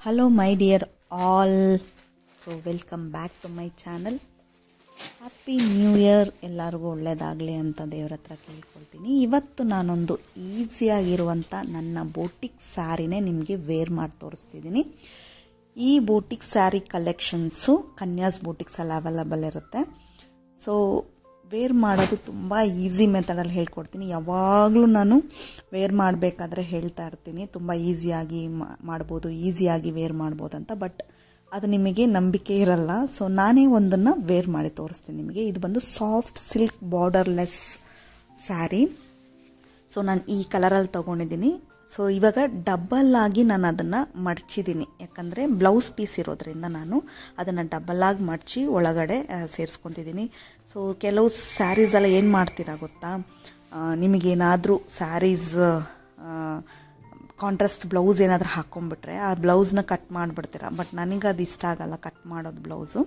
Hello my dear all, so welcome back to my channel. Happy New Year. ಎಲ್ಲರಿಗೂ ಒಳ್ಳೆಯದಾಗಲಿ ಅಂತ ದೇವರ ಹತ್ರ ಕೇಳ್ಕೊಳ್ತೀನಿ. ಇವತ್ತು ನಾನೊಂದು ಈಸಿಯಾಗಿರುವಂಥ ನನ್ನ ಬೋಟಿಕ್ ಸ್ಯಾರಿನೇ ನಿಮಗೆ ವೇರ್ ಮಾಡಿ ತೋರಿಸ್ತಿದ್ದೀನಿ. ಈ ಬೋಟಿಕ್ ಸ್ಯಾರಿ ಕಲೆಕ್ಷನ್ಸು ಕನ್ಯಾಸ್ ಬೋಟಿಕ್ಸಲ್ಲಿ ಅವೈಲಬಲ್ ಇರುತ್ತೆ. ಸೊ ವೇರ್ ಮಾಡೋದು ತುಂಬ ಈಸಿ ಮೆಥಡಲ್ಲಿ ಹೇಳ್ಕೊಡ್ತೀನಿ. ಯಾವಾಗಲೂ ನಾನು ವೇರ್ ಮಾಡಬೇಕಾದ್ರೆ ಹೇಳ್ತಾ ಇರ್ತೀನಿ ತುಂಬ ಈಸಿಯಾಗಿ ಮಾಡ್ಬೋದು, ಈಸಿಯಾಗಿ ವೇರ್ ಮಾಡ್ಬೋದು ಅಂತ. ಬಟ್ ಅದು ನಿಮಗೆ ನಂಬಿಕೆ ಇರಲ್ಲ. ಸೊ ನಾನೇ ಒಂದನ್ನು ವೇರ್ ಮಾಡಿ ತೋರಿಸ್ತೀನಿ ನಿಮಗೆ. ಇದು ಬಂದು soft silk borderless sari. So ನಾನು ಈ ಕಲರಲ್ಲಿ ತೊಗೊಂಡಿದ್ದೀನಿ. ಸೊ ಇವಾಗ ಡಬಲ್ ಆಗಿ ನಾನು ಅದನ್ನು ಮಡಚಿದ್ದೀನಿ, ಯಾಕಂದರೆ ಬ್ಲೌಸ್ ಪೀಸ್ ಇರೋದ್ರಿಂದ ನಾನು ಅದನ್ನು ಡಬಲ್ಲಾಗಿ ಮಡಚಿ ಒಳಗಡೆ ಸೇರಿಸ್ಕೊತಿದ್ದೀನಿ. ಸೊ ಕೆಲವು ಸ್ಯಾರೀಸೆಲ್ಲ ಏನು ಮಾಡ್ತೀರಾ ಗೊತ್ತಾ, ನಿಮಗೇನಾದರೂ ಸ್ಯಾರೀಸ್ ಕಾಂಟ್ರಾಸ್ಟ್ ಬ್ಲೌಸ್ ಏನಾದರೂ ಹಾಕ್ಕೊಂಬಿಟ್ರೆ ಆ ಬ್ಲೌಸ್ನ ಕಟ್ ಮಾಡಿಬಿಡ್ತೀರಾ. ಬಟ್ ನನಗೆ ಅದು ಇಷ್ಟ ಆಗಲ್ಲ ಕಟ್ ಮಾಡೋದು ಬ್ಲೌಸು.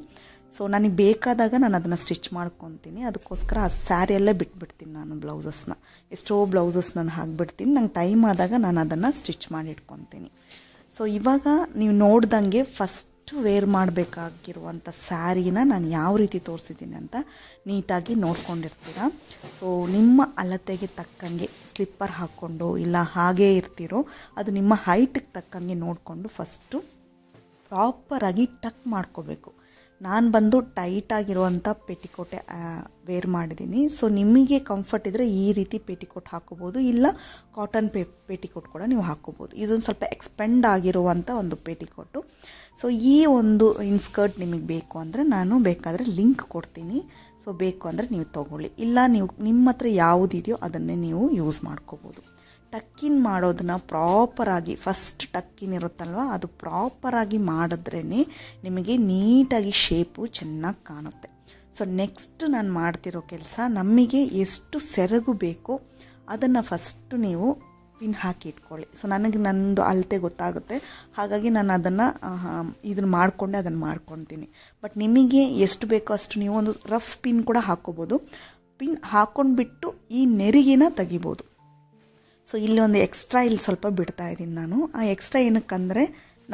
ಸೊ ನನಗೆ ಬೇಕಾದಾಗ ನಾನು ಅದನ್ನು ಸ್ಟಿಚ್ ಮಾಡ್ಕೊತೀನಿ. ಅದಕ್ಕೋಸ್ಕರ ಆ ಸ್ಯಾರಿಯಲ್ಲೇ ಬಿಟ್ಬಿಡ್ತೀನಿ ನಾನು ಬ್ಲೌಸಸ್ನ. ಎಷ್ಟೋ ಬ್ಲೌಸಸ್ ನಾನು ಹಾಕ್ಬಿಡ್ತೀನಿ. ನಂಗೆ ಟೈಮ್ ಆದಾಗ ನಾನು ಅದನ್ನು ಸ್ಟಿಚ್ ಮಾಡಿ ಇಟ್ಕೊತೀನಿ. ಸೊ ಇವಾಗ ನೀವು ನೋಡ್ದಂಗೆ ಫಸ್ಟ್ ವೇರ್ ಮಾಡಬೇಕಾಗಿರುವಂಥ ಸ್ಯಾರಿನ ನಾನು ಯಾವ ರೀತಿ ತೋರಿಸಿದ್ದೀನಿ ಅಂತ ನೀಟಾಗಿ ನೋಡ್ಕೊಂಡಿರ್ತೀರ. ಸೊ ನಿಮ್ಮ ಅಳತೆಗೆ ತಕ್ಕಂಗೆ ಸ್ಲಿಪ್ಪರ್ ಹಾಕ್ಕೊಂಡು ಇಲ್ಲ ಹಾಗೇ ಇರ್ತೀರೋ ಅದು ನಿಮ್ಮ ಹೈಟಿಗೆ ತಕ್ಕಂಗೆ ನೋಡಿಕೊಂಡು ಫಸ್ಟು ಪ್ರಾಪರಾಗಿ ಟಕ್ ಮಾಡ್ಕೋಬೇಕು. ನಾನು ಬಂದು ಟೈಟಾಗಿರುವಂಥ ಪೆಟಿಕೋಟೆ ವೇರ್ ಮಾಡಿದ್ದೀನಿ. ಸೊ ನಿಮಗೆ ಕಂಫರ್ಟ್ ಇದ್ದರೆ ಈ ರೀತಿ ಪೆಟಿಕೋಟ್ ಹಾಕೋಬೋದು, ಇಲ್ಲ ಕಾಟನ್ ಪೆಟಿಕೋಟ್ ಕೂಡ ನೀವು ಹಾಕೋಬೋದು. ಇದೊಂದು ಸ್ವಲ್ಪ ಎಕ್ಸ್ಪೆಂಡ್ ಆಗಿರುವಂಥ ಒಂದು ಪೆಟಿಕೋಟು. ಸೊ ಈ ಒಂದು ಇನ್ಸ್ಕರ್ಟ್ ನಿಮಗೆ ಬೇಕು ಅಂದರೆ ನಾನು ಬೇಕಾದರೆ ಲಿಂಕ್ ಕೊಡ್ತೀನಿ. ಸೊ ಬೇಕು ಅಂದರೆ ನೀವು ತೊಗೊಳ್ಳಿ, ಇಲ್ಲ ನೀವು ನಿಮ್ಮ ಹತ್ರ ಯಾವುದಿದೆಯೋ ಅದನ್ನೇ ನೀವು ಯೂಸ್ ಮಾಡ್ಕೋಬೋದು. ಟಕ್ಕಿನ್ ಮಾಡೋದನ್ನ ಪ್ರಾಪರಾಗಿ ಫಸ್ಟ್ ಟಕ್ಕಿನ್ ಇರುತ್ತಲ್ವ ಅದು ಪ್ರಾಪರಾಗಿ ಮಾಡಿದ್ರೇ ನಿಮಗೆ ನೀಟಾಗಿ ಶೇಪು ಚೆನ್ನಾಗಿ ಕಾಣುತ್ತೆ. ಸೊ ನೆಕ್ಸ್ಟ್ ನಾನು ಮಾಡ್ತಿರೋ ಕೆಲಸ, ನಮಗೆ ಎಷ್ಟು ಸೆರಗು ಬೇಕೋ ಅದನ್ನು ಫಸ್ಟು ನೀವು ಪಿನ್ ಹಾಕಿ ಇಟ್ಕೊಳ್ಳಿ. ಸೊ ನನಗೆ ನನ್ನದು ಅಳತೆ ಗೊತ್ತಾಗುತ್ತೆ, ಹಾಗಾಗಿ ನಾನು ಅದನ್ನು ಇದನ್ನು ಮಾಡಿಕೊಂಡೆ ಅದನ್ನು ಮಾಡ್ಕೊತೀನಿ. ಬಟ್ ನಿಮಗೆ ಎಷ್ಟು ಬೇಕೋ ಅಷ್ಟು ನೀವು ಒಂದು ರಫ್ ಪಿನ್ ಕೂಡ ಹಾಕ್ಕೋಬೋದು. ಪಿನ್ ಹಾಕ್ಕೊಂಡ್ಬಿಟ್ಟು ಈ ನೆರಿಗೆನ ತೆಗಿಬೋದು. ಸೊ ಇಲ್ಲಿ ಒಂದು ಎಕ್ಸ್ಟ್ರಾ ಇಲ್ಲಿ ಸ್ವಲ್ಪ ಬಿಡ್ತಾ ಇದ್ದೀನಿ ನಾನು. ಆ ಎಕ್ಸ್ಟ್ರಾ ಏನಕ್ಕಂದರೆ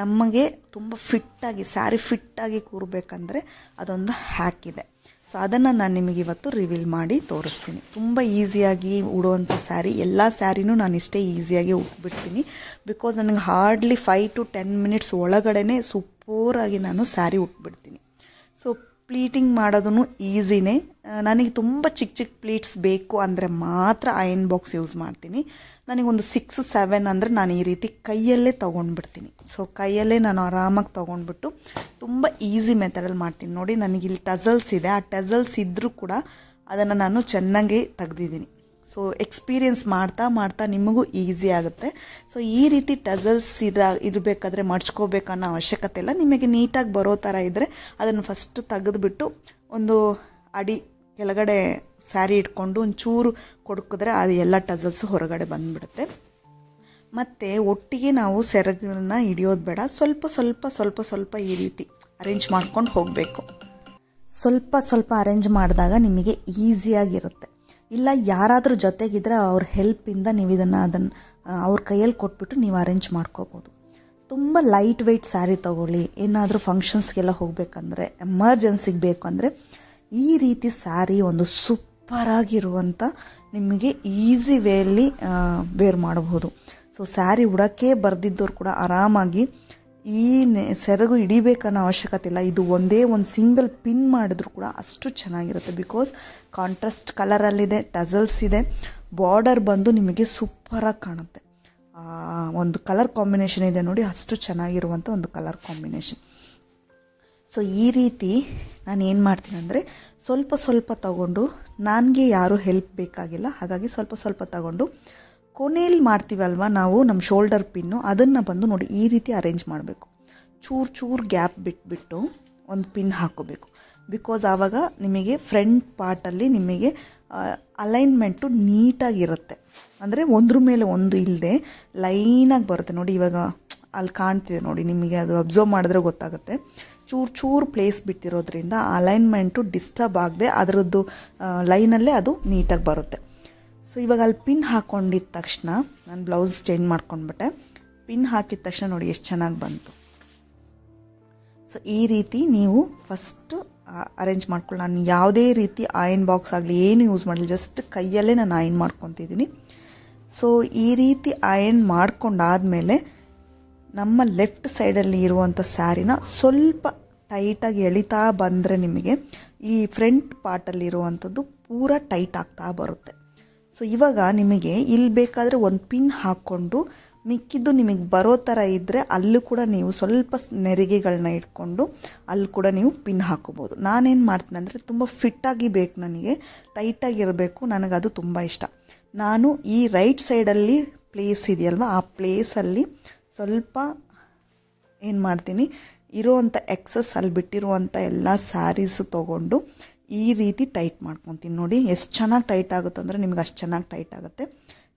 ನಮಗೆ ತುಂಬ ಫಿಟ್ಟಾಗಿ ಸ್ಯಾರಿ ಫಿಟ್ಟಾಗಿ ಕೂರಬೇಕಂದ್ರೆ ಅದೊಂದು ಹ್ಯಾಕ್ ಇದೆ. ಸೊ ಅದನ್ನು ನಾನು ನಿಮಗೆ ಇವತ್ತು ರಿವೀಲ್ ಮಾಡಿ ತೋರಿಸ್ತೀನಿ. ತುಂಬ ಈಸಿಯಾಗಿ ಉಡುವಂಥ ಸ್ಯಾರಿ, ಎಲ್ಲ ಸ್ಯಾರಿನೂ ನಾನು ಇಷ್ಟೇ ಈಸಿಯಾಗಿ ಉಟ್ಬಿಡ್ತೀನಿ. ಬಿಕಾಸ್ ನನಗೆ ಹಾರ್ಡ್ಲಿ 5 to 10 minutes ಒಳಗಡೆ ಸೂಪರಾಗಿ ನಾನು ಸ್ಯಾರಿ ಉಟ್ಬಿಡ್ತೀನಿ. ಸೊ ಪ್ಲೀಟಿಂಗ್ ಮಾಡೋದೂ ಈಸಿನೇ. ನನಗೆ ತುಂಬ ಚಿಕ್ಕ ಚಿಕ್ಕ ಪ್ಲೀಟ್ಸ್ ಬೇಕು ಅಂದರೆ ಮಾತ್ರ ಅಯನ್ ಬಾಕ್ಸ್ ಯೂಸ್ ಮಾಡ್ತೀನಿ. ನನಗೊಂದು 6-7 ಅಂದರೆ ನಾನು ಈ ರೀತಿ ಕೈಯಲ್ಲೇ ತೊಗೊಂಡ್ಬಿಡ್ತೀನಿ. ಸೊ ಕೈಯಲ್ಲೇ ನಾನು ಆರಾಮಾಗಿ ತೊಗೊಂಡ್ಬಿಟ್ಟು ತುಂಬ ಈಸಿ ಮೆಥಡಲ್ಲಿ ಮಾಡ್ತೀನಿ. ನೋಡಿ ನನಗಿಲ್ಲಿ ಟಸಲ್ಸ್ ಇದೆ, ಆ ಟಸಲ್ಸ್ ಇದ್ದರೂ ಕೂಡ ಅದನ್ನು ನಾನು ಚೆನ್ನಾಗಿ ತೆಗ್ದಿದ್ದೀನಿ. ಸೊ ಎಕ್ಸ್ಪೀರಿಯೆನ್ಸ್ ಮಾಡ್ತಾ ಮಾಡ್ತಾ ನಿಮಗೂ ಈಸಿ ಆಗುತ್ತೆ. ಸೊ ಈ ರೀತಿ ಟಸಲ್ಸ್ ಇರಬೇಕಾದ್ರೆ ಮಡ್ಚ್ಕೋಬೇಕನ್ನೋ ಅವಶ್ಯಕತೆ ಇಲ್ಲ. ನಿಮಗೆ ನೀಟಾಗಿ ಬರೋ ಥರ ಇದ್ದರೆ ಅದನ್ನು ಫಸ್ಟ್ ತೆಗೆದುಬಿಟ್ಟು ಒಂದು ಅಡಿ ಕೆಳಗಡೆ ಸ್ಯಾರಿ ಇಟ್ಕೊಂಡು ಒಂಚೂರು ಕೊಡ್ಕಿದ್ರೆ ಅದು ಎಲ್ಲ ಟಸಲ್ಸು ಹೊರಗಡೆ ಬಂದುಬಿಡುತ್ತೆ. ಮತ್ತು ಒಟ್ಟಿಗೆ ನಾವು ಸೆರಗನ್ನ ಹಿಡಿಯೋದು ಬೇಡ, ಸ್ವಲ್ಪ ಸ್ವಲ್ಪ ಸ್ವಲ್ಪ ಸ್ವಲ್ಪ ಈ ರೀತಿ ಅರೇಂಜ್ ಮಾಡ್ಕೊಂಡು ಹೋಗಬೇಕು. ಸ್ವಲ್ಪ ಸ್ವಲ್ಪ ಅರೇಂಜ್ ಮಾಡಿದಾಗ ನಿಮಗೆ ಈಸಿಯಾಗಿರುತ್ತೆ. ಇಲ್ಲ ಯಾರಾದರೂ ಜೊತೆಗಿದ್ರೆ ಅವ್ರ ಹೆಲ್ಪಿಂದ ನೀವು ಅದನ್ನು ಅವ್ರ ಕೈಯಲ್ಲಿ ಕೊಟ್ಬಿಟ್ಟು ನೀವು ಅರೇಂಜ್ ಮಾಡ್ಕೋಬೋದು. ತುಂಬ ಲೈಟ್ ವೆಯ್ಟ್ ಸ್ಯಾರಿ ತೊಗೊಳ್ಳಿ. ಏನಾದರೂ ಫಂಕ್ಷನ್ಸ್ಗೆಲ್ಲ ಹೋಗಬೇಕಂದ್ರೆ, ಎಮರ್ಜೆನ್ಸಿಗೆ ಬೇಕು ಅಂದರೆ ಈ ರೀತಿ ಸ್ಯಾರಿ ಒಂದು ಸೂಪರಾಗಿರುವಂಥ ನಿಮಗೆ ಈಸಿ ವೇಯಲ್ಲಿ ವೇರ್ ಮಾಡಬಹುದು. ಸೊ ಸ್ಯಾರಿ ಉಡೋಕ್ಕೆ ಬರೆದಿದ್ದವ್ರು ಕೂಡ ಆರಾಮಾಗಿ ಈ ಸೆರಗು ಹಿಡಿಬೇಕನ್ನೋ ಅವಶ್ಯಕತೆ ಇಲ್ಲ. ಇದು ಒಂದೇ ಒಂದು ಸಿಂಗಲ್ ಪಿನ್ ಮಾಡಿದ್ರು ಕೂಡ ಅಷ್ಟು ಚೆನ್ನಾಗಿರುತ್ತೆ. ಬಿಕಾಸ್ ಕಾಂಟ್ರಾಸ್ಟ್ ಕಲರಲ್ಲಿದೆ, ಟಸಲ್ಸ್ ಇದೆ, ಬಾರ್ಡರ್ ಬಂದು ನಿಮಗೆ ಸೂಪರಾಗಿ ಕಾಣುತ್ತೆ. ಒಂದು ಕಲರ್ ಕಾಂಬಿನೇಷನ್ ಇದೆ ನೋಡಿ, ಅಷ್ಟು ಚೆನ್ನಾಗಿರುವಂಥ ಒಂದು ಕಲರ್ ಕಾಂಬಿನೇಷನ್. ಸೊ ಈ ರೀತಿ ನಾನು ಏನು ಮಾಡ್ತೀನಿ ಅಂದರೆ ಸ್ವಲ್ಪ ಸ್ವಲ್ಪ ತಗೊಂಡು, ನನಗೆ ಯಾರೂ ಹೆಲ್ಪ್ ಬೇಕಾಗಿಲ್ಲ, ಹಾಗಾಗಿ ಸ್ವಲ್ಪ ಸ್ವಲ್ಪ ತಗೊಂಡು ಕೊನೆಯಲ್ಲಿ ಮಾಡ್ತೀವಲ್ವ ನಾವು ನಮ್ಮ ಶೋಲ್ಡರ್ ಪಿನ್ನು, ಅದನ್ನು ಬಂದು ನೋಡಿ ಈ ರೀತಿ ಅರೇಂಜ್ ಮಾಡಬೇಕು. ಚೂರು ಚೂರು ಗ್ಯಾಪ್ ಬಿಟ್ಬಿಟ್ಟು ಒಂದು ಪಿನ್ ಹಾಕೋಬೇಕು. ಬಿಕಾಸ್ ಆವಾಗ ನಿಮಗೆ ಫ್ರಂಟ್ ಪಾರ್ಟಲ್ಲಿ ನಿಮಗೆ ಅಲೈನ್ಮೆಂಟು ನೀಟಾಗಿರುತ್ತೆ. ಅಂದರೆ ಒಂದ್ರ ಮೇಲೆ ಒಂದು ಇಲ್ಲದೆ ಲೈನಾಗಿ ಬರುತ್ತೆ ನೋಡಿ. ಇವಾಗ ಅಲ್ಲಿ ಕಾಣ್ತಿದೆ ನೋಡಿ, ನಿಮಗೆ ಅದು ಅಬ್ಸರ್ವ್ ಮಾಡಿದ್ರೆ ಗೊತ್ತಾಗುತ್ತೆ. ಚೂರು ಚೂರು ಪ್ಲೇಸ್ ಬಿಟ್ಟಿರೋದ್ರಿಂದ ಅಲೈನ್ಮೆಂಟು ಡಿಸ್ಟರ್ಬ್ ಆಗದೆ ಅದರದ್ದು ಲೈನಲ್ಲೇ ಅದು ನೀಟಾಗಿ ಬರುತ್ತೆ. ಸೊ ಇವಾಗ ಅಲ್ಲಿ ಪಿನ್ ಹಾಕ್ಕೊಂಡಿದ್ದ ತಕ್ಷಣ ನಾನು ಬ್ಲೌಸ್ ಚೇಂಜ್ ಮಾಡ್ಕೊಂಡ್ಬಿಟ್ಟೆ. ಪಿನ್ ಹಾಕಿದ ತಕ್ಷಣ ನೋಡಿ ಎಷ್ಟು ಚೆನ್ನಾಗಿ ಬಂತು. ಸೊ ಈ ರೀತಿ ನೀವು ಫಸ್ಟು ಅರೇಂಜ್ ಮಾಡ್ಕೊಳ್ಳಿ. ನಾನು ಯಾವುದೇ ರೀತಿ ಆಯನ್ ಬಾಕ್ಸ್ ಆಗಲಿ ಏನು ಯೂಸ್ ಮಾಡಲಿ, ಜಸ್ಟ್ ಕೈಯಲ್ಲೇ ನಾನು ಆಯನ್ ಮಾಡ್ಕೊತಿದ್ದೀನಿ. ಸೊ ಈ ರೀತಿ ಆಯನ್ ಮಾಡ್ಕೊಂಡಾದಮೇಲೆ ನಮ್ಮ ಲೆಫ್ಟ್ ಸೈಡಲ್ಲಿ ಇರುವಂಥ ಸ್ಯಾರಿನ ಸ್ವಲ್ಪ ಟೈಟಾಗಿ ಎಳಿತಾ ಬಂದರೆ ನಿಮಗೆ ಈ ಫ್ರಂಟ್ ಪಾರ್ಟಲ್ಲಿರುವಂಥದ್ದು ಪೂರ ಟೈಟ್ ಆಗ್ತಾ ಬರುತ್ತೆ. ಸೊ ಇವಾಗ ನಿಮಗೆ ಇಲ್ಲಿ ಬೇಕಾದರೆ ಒಂದು ಪಿನ್ ಹಾಕ್ಕೊಂಡು ಮಿಕ್ಕಿದ್ದು ನಿಮಗೆ ಬರೋ ಥರ ಇದ್ದರೆ ಅಲ್ಲೂ ಕೂಡ ನೀವು ಸ್ವಲ್ಪ ನೆರಿಗೆಗಳನ್ನ ಇಟ್ಕೊಂಡು ಅಲ್ಲಿ ಕೂಡ ನೀವು ಪಿನ್ ಹಾಕೋಬೋದು. ನಾನೇನು ಮಾಡ್ತೀನಿ ಅಂದರೆ ತುಂಬ ಫಿಟ್ಟಾಗಿ ಬೇಕು, ನನಗೆ ಟೈಟಾಗಿರಬೇಕು, ನನಗದು ತುಂಬ ಇಷ್ಟ. ನಾನು ಈ ರೈಟ್ ಸೈಡಲ್ಲಿ ಪ್ಲೇಸ್ ಇದೆಯಲ್ವ, ಆ ಪ್ಲೇಸಲ್ಲಿ ಸ್ವಲ್ಪ ಏನು ಮಾಡ್ತೀನಿ, ಇರೋವಂಥ ಎಕ್ಸಸ್ ಅಲ್ಲಿ ಬಿಟ್ಟಿರುವಂಥ ಎಲ್ಲ ಸ್ಯಾರೀಸು ತೊಗೊಂಡು ಈ ರೀತಿ ಟೈಟ್ ಮಾಡ್ಕೊತೀನಿ. ನೋಡಿ ಎಷ್ಟು ಚೆನ್ನಾಗಿ ಟೈಟ್ ಆಗುತ್ತೆ ಅಂದರೆ ನಿಮ್ಗೆ ಅಷ್ಟು ಚೆನ್ನಾಗಿ ಟೈಟ್ ಆಗುತ್ತೆ.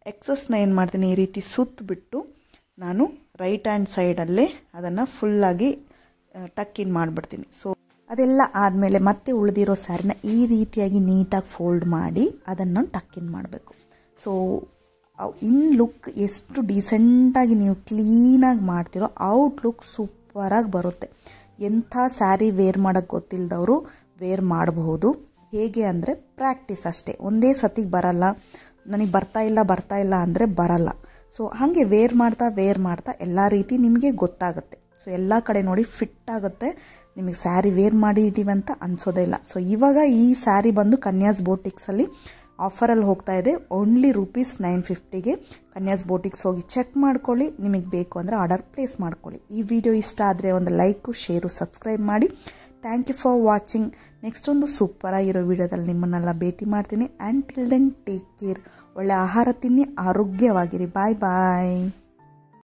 ಎಕ್ಸಸ್ನ ಏನು ಮಾಡ್ತೀನಿ, ಈ ರೀತಿ ಸುತ್ತಬಿಟ್ಟು ನಾನು ರೈಟ್ ಹ್ಯಾಂಡ್ ಸೈಡಲ್ಲೇ ಅದನ್ನು ಫುಲ್ಲಾಗಿ ಟಕ್ ಇನ್ ಮಾಡಿಬಿಡ್ತೀನಿ. ಸೊ ಅದೆಲ್ಲ ಆದಮೇಲೆ ಮತ್ತೆ ಉಳಿದಿರೋ ಸ್ಯಾರಿನ ಈ ರೀತಿಯಾಗಿ ನೀಟಾಗಿ ಫೋಲ್ಡ್ ಮಾಡಿ ಅದನ್ನು ಟಕ್ ಇನ್ ಮಾಡಬೇಕು. ಸೊ ಇನ್ ಲುಕ್ ಎಷ್ಟು ಡೀಸೆಂಟಾಗಿ ನೀವು ಕ್ಲೀನಾಗಿ ಮಾಡ್ತೀರೋ ಔಟ್ ಲುಕ್ ಸೂಪರಾಗಿ ಬರುತ್ತೆ. ಎಂಥ ಸ್ಯಾರಿ ವೇರ್ ಮಾಡೋಕ್ಕೆ ಗೊತ್ತಿಲ್ಲದವರು ವೇರ್ ಮಾಡಬಹುದು. ಹೇಗೆ ಅಂದರೆ ಪ್ರಾಕ್ಟೀಸ್ ಅಷ್ಟೇ, ಒಂದೇ ಸತಿಗೆ ಬರಲ್ಲ, ನನಗೆ ಬರ್ತಾ ಇಲ್ಲ ಅಂದರೆ ಬರಲ್ಲ. ಸೊ ಹಾಗೆ ವೇರ್ ಮಾಡ್ತಾ ಎಲ್ಲ ರೀತಿ ನಿಮಗೆ ಗೊತ್ತಾಗುತ್ತೆ. ಸೊ ಎಲ್ಲ ಕಡೆ ನೋಡಿ ಫಿಟ್ ಆಗುತ್ತೆ, ನಿಮಗೆ ಸ್ಯಾರಿ ವೇರ್ ಮಾಡಿದ್ದೀವಿ ಅಂತ ಅನಿಸೋದೇ ಇಲ್ಲ. ಸೊ ಇವಾಗ ಈ ಸ್ಯಾರಿ ಬಂದು ಕನ್ಯಾಸ್ ಬೋಟಿಕ್ಸಲ್ಲಿ ಆಫರಲ್ಲಿ ಹೋಗ್ತಾ ಇದೆ, ಓನ್ಲಿ ₹950ಗೆ. ಕನ್ಯಾಸ್ ಬೋಟಿಕ್ಸ್ ಹೋಗಿ ಚೆಕ್ ಮಾಡ್ಕೊಳ್ಳಿ, ನಿಮಗೆ ಬೇಕು ಅಂದರೆ ಆರ್ಡರ್ ಪ್ಲೇಸ್ ಮಾಡ್ಕೊಳ್ಳಿ. ಈ ವಿಡಿಯೋ ಇಷ್ಟ ಆದರೆ ಒಂದು ಲೈಕು, ಶೇರು, ಸಬ್ಸ್ಕ್ರೈಬ್ ಮಾಡಿ. Thank you for watching. Next ಒಂದು ಸೂಪರಾಗಿರೋ ವಿಡಿಯೋದಲ್ಲಿ ನಿಮ್ಮನ್ನೆಲ್ಲ ಭೇಟಿ ಮಾಡ್ತೀನಿ. And till then take care. ಒಳ್ಳೆ ಆಹಾರ ತಿನ್ನಿ, ಆರೋಗ್ಯವಾಗಿರಿ. ಬಾಯ್ ಬಾಯ್.